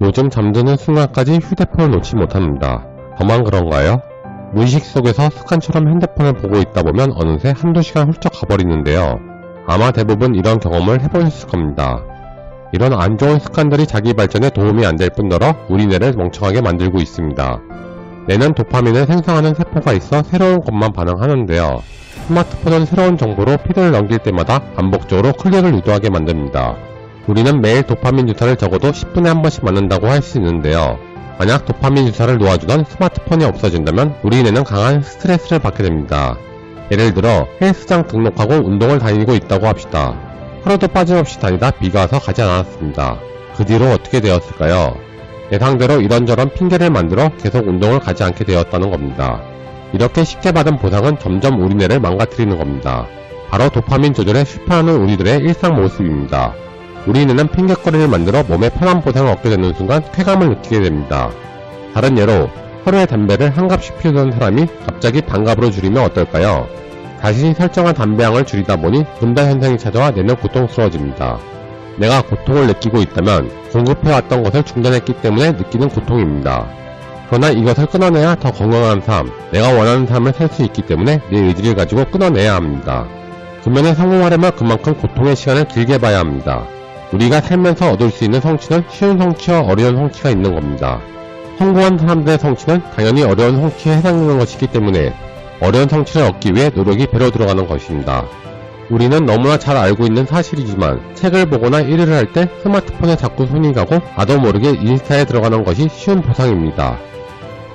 요즘 잠드는 순간까지 휴대폰을 놓지 못합니다. 저만 그런가요? 무의식 속에서 습관처럼 핸드폰을 보고 있다 보면 어느새 한두 시간 훌쩍 가버리는데요. 아마 대부분 이런 경험을 해보셨을 겁니다. 이런 안 좋은 습관들이 자기 발전에 도움이 안 될 뿐더러 우리 뇌를 멍청하게 만들고 있습니다. 뇌는 도파민을 생성하는 세포가 있어 새로운 것만 반응하는데요. 스마트폰은 새로운 정보로 피드를 넘길 때마다 반복적으로 클릭을 유도하게 만듭니다. 우리는 매일 도파민 주사를 적어도 10분에 한 번씩 맞는다고 할 수 있는데요. 만약 도파민 주사를 놓아주던 스마트폰이 없어진다면 우리 뇌는 강한 스트레스를 받게 됩니다. 예를 들어 헬스장 등록하고 운동을 다니고 있다고 합시다. 하루도 빠짐없이 다니다 비가 와서 가지 않았습니다. 그 뒤로 어떻게 되었을까요? 예상대로 이런저런 핑계를 만들어 계속 운동을 가지 않게 되었다는 겁니다. 이렇게 쉽게 받은 보상은 점점 우리 뇌를 망가뜨리는 겁니다. 바로 도파민 조절에 실패하는 우리들의 일상 모습입니다. 우리 뇌는 핑계거리를 만들어 몸에 편한 보상을 얻게 되는 순간 쾌감을 느끼게 됩니다. 다른 예로 하루에 담배를 한 갑씩 피우던 사람이 갑자기 반갑으로 줄이면 어떨까요? 자신이 설정한 담배량을 줄이다 보니 분당 현상이 찾아와 뇌는 고통스러워집니다. 내가 고통을 느끼고 있다면 공급해왔던 것을 중단했기 때문에 느끼는 고통입니다. 그러나 이것을 끊어내야 더 건강한 삶, 내가 원하는 삶을 살 수 있기 때문에 내 의지를 가지고 끊어내야 합니다. 금연에 성공하려면 그만큼 고통의 시간을 길게 봐야 합니다. 우리가 살면서 얻을 수 있는 성취는 쉬운 성취와 어려운 성취가 있는 겁니다. 성공한 사람들의 성취는 당연히 어려운 성취에 해당되는 것이기 때문에 어려운 성취를 얻기 위해 노력이 배로 들어가는 것입니다. 우리는 너무나 잘 알고 있는 사실이지만 책을 보거나 일을 할 때 스마트폰에 자꾸 손이 가고 나도 모르게 인스타에 들어가는 것이 쉬운 보상입니다.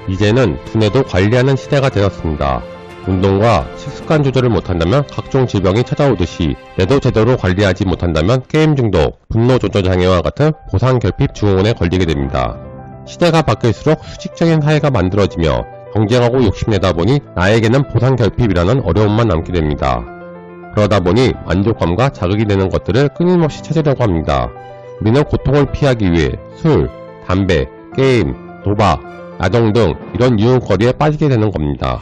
이제는 두뇌도 관리하는 시대가 되었습니다. 운동과 식습관 조절을 못한다면 각종 질병이 찾아오듯이 뇌도 제대로 관리하지 못한다면 게임 중독, 분노 조절 장애와 같은 보상 결핍 증후군에 걸리게 됩니다. 시대가 바뀔수록 수직적인 사회가 만들어지며 경쟁하고 욕심내다 보니 나에게는 보상 결핍이라는 어려움만 남게 됩니다. 그러다 보니 만족감과 자극이 되는 것들을 끊임없이 찾으려고 합니다. 우리는 고통을 피하기 위해 술, 담배, 게임, 도박, 야동 등 이런 유흥거리에 빠지게 되는 겁니다.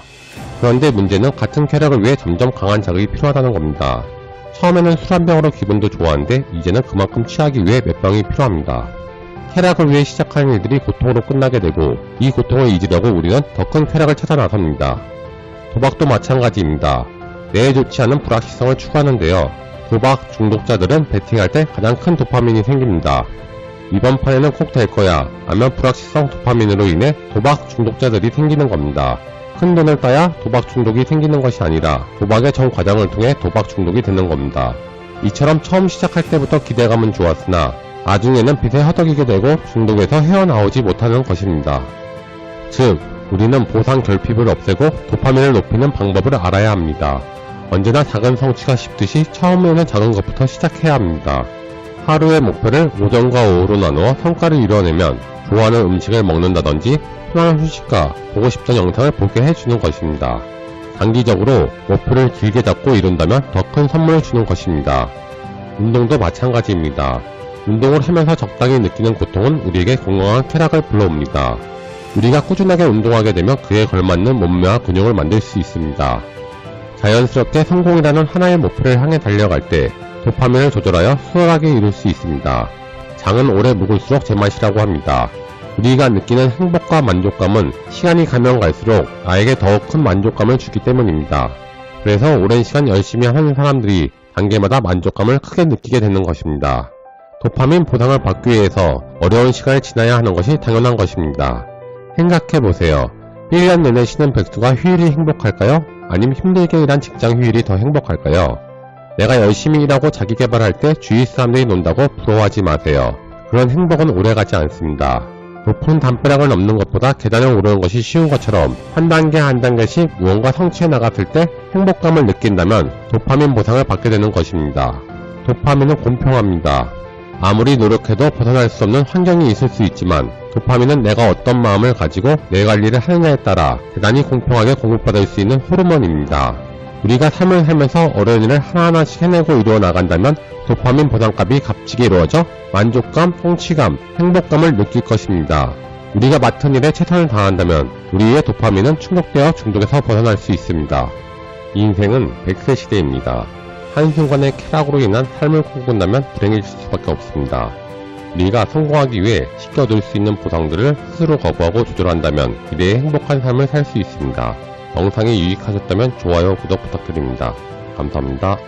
그런데 문제는 같은 쾌락을 위해 점점 강한 자극이 필요하다는 겁니다. 처음에는 술 한 병으로 기분도 좋았는데 이제는 그만큼 취하기 위해 몇 병이 필요합니다. 쾌락을 위해 시작하는 일들이 고통으로 끝나게 되고 이 고통을 잊으려고 우리는 더 큰 쾌락을 찾아 나섭니다. 도박도 마찬가지입니다. 뇌에 좋지 않은 불확실성을 추구하는데요. 도박 중독자들은 베팅할 때 가장 큰 도파민이 생깁니다. 이번 판에는 꼭 될 거야 라면 불확실성 도파민으로 인해 도박 중독자들이 생기는 겁니다. 큰 돈을 따야 도박 중독이 생기는 것이 아니라 도박의 전 과정을 통해 도박 중독이 되는 겁니다. 이처럼 처음 시작할 때부터 기대감은 좋았으나 나중에는 빚에 허덕이게 되고 중독에서 헤어나오지 못하는 것입니다. 즉, 우리는 보상 결핍을 없애고 도파민을 높이는 방법을 알아야 합니다. 언제나 작은 성취가 쉽듯이 처음에는 작은 것부터 시작해야 합니다. 하루의 목표를 오전과 오후로 나누어 성과를 이뤄내면 좋아하는 음식을 먹는다든지 편안한 휴식과 보고 싶던 영상을 보게 해주는 것입니다. 장기적으로 목표를 길게 잡고 이룬다면 더 큰 선물을 주는 것입니다. 운동도 마찬가지입니다. 운동을 하면서 적당히 느끼는 고통은 우리에게 건강한 쾌락을 불러옵니다. 우리가 꾸준하게 운동하게 되면 그에 걸맞는 몸매와 근육을 만들 수 있습니다. 자연스럽게 성공이라는 하나의 목표를 향해 달려갈 때 도파민을 조절하여 수월하게 이룰 수 있습니다. 장은 오래 묵을수록 제맛이라고 합니다. 우리가 느끼는 행복과 만족감은 시간이 가면 갈수록 나에게 더욱 큰 만족감을 주기 때문입니다. 그래서 오랜 시간 열심히 하는 사람들이 단계마다 만족감을 크게 느끼게 되는 것입니다. 도파민 보상을 받기 위해서 어려운 시간을 지나야 하는 것이 당연한 것입니다. 생각해보세요. 1년 내내 쉬는 백수가 휴일이 행복할까요? 아니면 힘들게 일한 직장 휴일이 더 행복할까요? 내가 열심히 일하고 자기개발할 때 주위 사람들이 논다고 부러워하지 마세요. 그런 행복은 오래가지 않습니다. 높은 담벼락을 넘는 것보다 계단을 오르는 것이 쉬운 것처럼 한 단계 한 단계씩 무언가 성취해 나갔을 때 행복감을 느낀다면 도파민 보상을 받게 되는 것입니다. 도파민은 공평합니다. 아무리 노력해도 벗어날 수 없는 환경이 있을 수 있지만 도파민은 내가 어떤 마음을 가지고 내 관리를 하느냐에 따라 대단히 공평하게 공급받을 수 있는 호르몬입니다. 우리가 삶을 살면서 어려운 일을 하나하나씩 해내고 이루어 나간다면 도파민 보상값이 값지게 이루어져 만족감, 성취감, 행복감을 느낄 것입니다. 우리가 맡은 일에 최선을 다한다면 우리의 도파민은 충족되어 중독에서 벗어날 수 있습니다. 인생은 100세 시대입니다. 한순간의 쾌락으로 인한 삶을 꿈꾼다면 불행해질 수밖에 없습니다. 우리가 성공하기 위해 쉽게 얻을 수 있는 보상들을 스스로 거부하고 조절한다면 미래의 행복한 삶을 살 수 있습니다. 영상이 유익하셨다면 좋아요, 구독 부탁드립니다. 감사합니다.